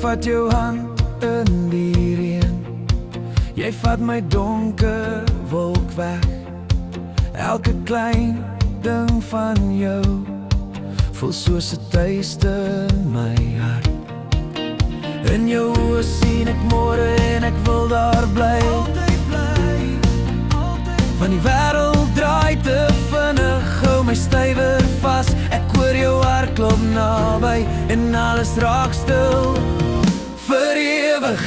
vat jou hand in die reën. Jy vat my donker wolk weg. Elke klein ding van jou voel soos 'n tuiste in my hart. In jou oë sien ek môre en ek wil daar bly. Altyd bly, want die wêreld draai te vinnig. Hou my stywer vas, ek hoor jou hartklop naby en alles raak stil. Vir ewig,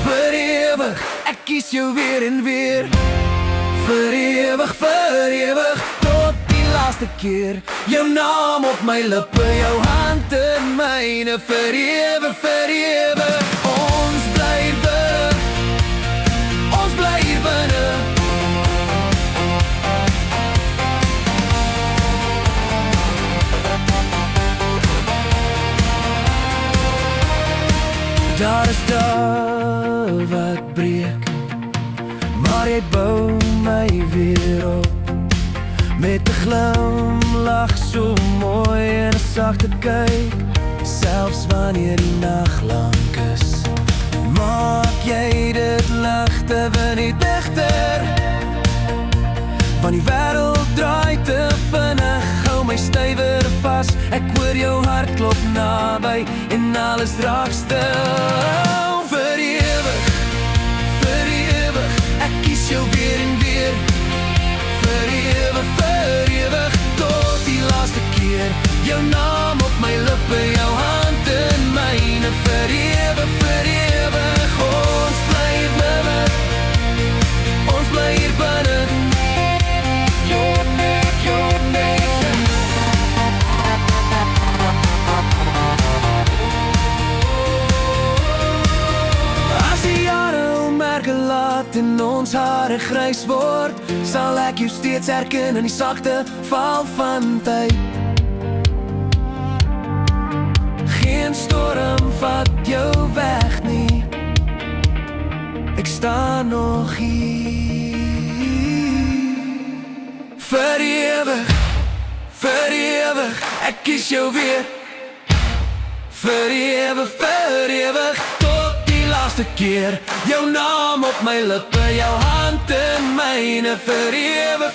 vir ewig, ek kies jou weer en weer. Vir ewig, tot die laaste keer. Jou naam op my lippe, jou hand in myne. Vir ewig, ons bly weer. Ons bly hier binne. Daar is dae wat breek, maar jy bou my weer op. Met 'n glimlach so mooi en 'n sagte kyk, selfs wanneer die nag lank is. Maak jy dit ligter, wanneer digter, want die wêreld draai te vinnig. Hou my stywer vas, ek hoor jou hartklop naby en alles raak stil. Vir ewig, ek kies jou weer en weer. Vir ewig, tot die laaste keer. Jou naam op my lippe, jou hand in myne. Vir ewig, ons bly hier binne. Ons bly hier binne. Your name. As die jare onmerke laat en ons hare grys word, sal ek jou steeds herken in die sagte val van tyd. Geen storm vat jou weg nie, ek staan nog hier. Vir ewig, ek kies jou weer. Vir ewig, tot die laaste keer. Jou naam op my lippe, jou hand in myne. Vir ewig,